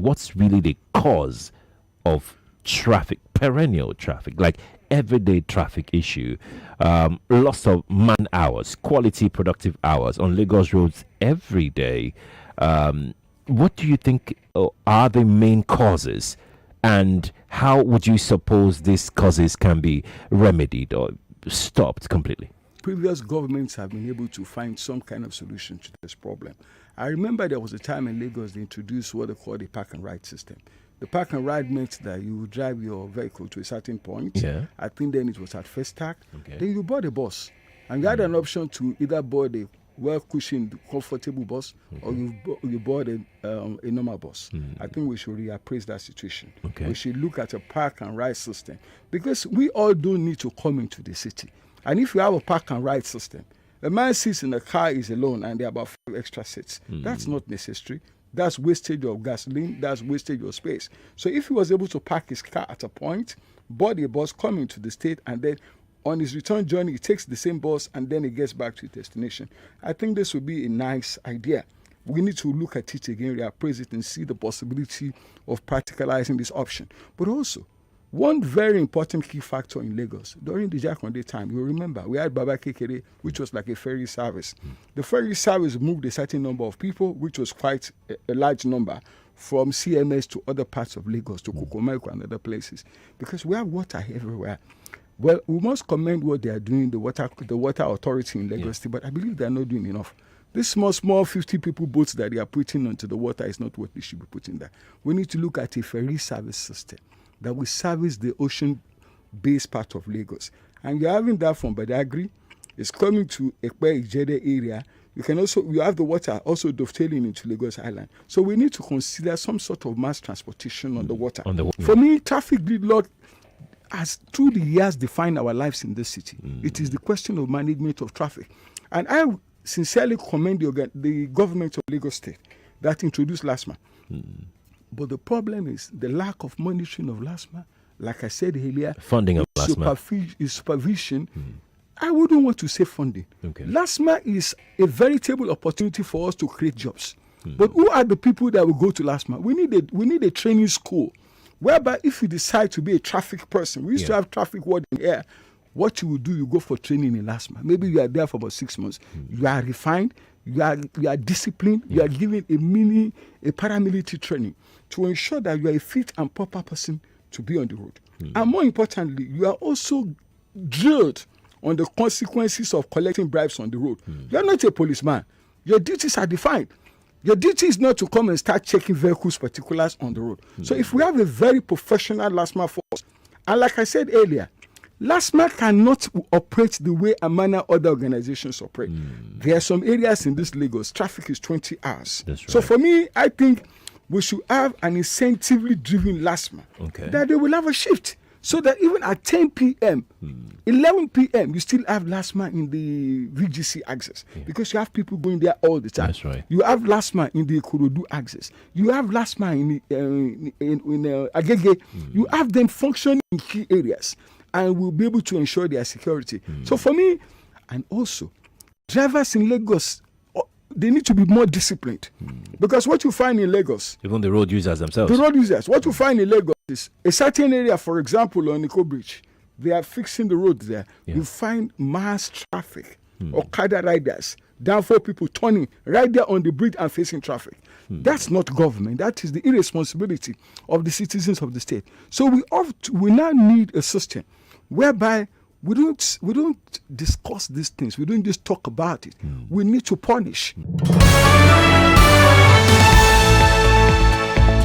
what's really the cause of traffic, perennial traffic, like everyday traffic issue, loss of man hours, quality productive hours on Lagos roads every day. What do you think are the main causes, and how would you suppose these causes can be remedied or stopped completely? Previous governments have been able to find some kind of solution to this problem. I remember there was a time in Lagos they introduced what they call the park and ride system. The park and ride meant that you would drive your vehicle to a certain point. Yeah. I think then it was at first tag. Okay. Then you bought a bus. And you had an option to either board a well-cushioned, comfortable bus, or you board a normal bus. I think we should reappraise that situation. Okay. We should look at a park and ride system. Because we all don't need to come into the city. And if you have a park and ride system, a man sits in a car is alone and there are about 5 extra seats. That's not necessary. That's wastage of gasoline. That's wastage of space. So if he was able to park his car at a point, board a bus, come into the state, and then on his return journey, he takes the same bus and then he gets back to his destination. I think this would be a nice idea. We need to look at it again, reappraise it, and see the possibility of practicalizing this option. But also, one very important key factor in Lagos, during the Jakonde time, you remember, we had Baba Kekere, which was like a ferry service. The ferry service moved a certain number of people, which was quite a large number, from CMS to other parts of Lagos, to Kukumeko and other places, because we have water everywhere. Well, we must commend what they are doing, the water authority in Lagos State, but I believe they are not doing enough. This small 50 people boats that they are putting onto the water is not what they should be putting there. We need to look at a ferry service system that will service the ocean-based part of Lagos. And you're having that from Badagry. It's coming to Ekpe Ijede area. You have the water also dovetailing into Lagos Island. So we need to consider some sort of mass transportation on the water. For me, traffic gridlock has through the years defined our lives in this city. It is the question of management of traffic. And I sincerely commend the government of Lagos State that introduced LASMA. But the problem is the lack of monitoring of LASMA. Like I said earlier, funding of LASMA. Supervision. I wouldn't want to say funding. Okay. LASMA is a veritable opportunity for us to create jobs. But who are the people that will go to LASMA? We need a training school whereby if you decide to be a traffic person, we used to have traffic warden here. What you will do, you go for training in LASMA. Maybe you are there for about 6 months. You are refined. You are disciplined. You are given a paramilitary training to ensure that you are a fit and proper person to be on the road. And more importantly, you are also drilled on the consequences of collecting bribes on the road. You are not a policeman. Your duties are defined. Your duty is not to come and start checking vehicles particulars on the road. So if we have a very professional LASMA force, and like I said earlier, LASMA cannot operate the way and manner other organizations operate. There are some areas in this Lagos, traffic is 20 hours. That's right. So for me, I think we should have an incentively driven LASMA that they will have a shift. So that even at 10 p.m., 11 p.m., you still have LASMA in the VGC access because you have people going there all the time. That's right. You have LASMA in the Ikorodu access. You have LASMA in Agege. You have them functioning in key areas and we'll be able to ensure their security. So for me, and also, drivers in Lagos, they need to be more disciplined. Because what you find in Lagos... Even the road users themselves. The road users. What you find in Lagos is a certain area, for example, on Iko Bridge, they are fixing the road there. You find mass traffic, Okada riders, downfall people turning right there on the bridge and facing traffic. That's not government. That is the irresponsibility of the citizens of the state. So we now need a system whereby we don't discuss these things. We don't just talk about it. We need to punish.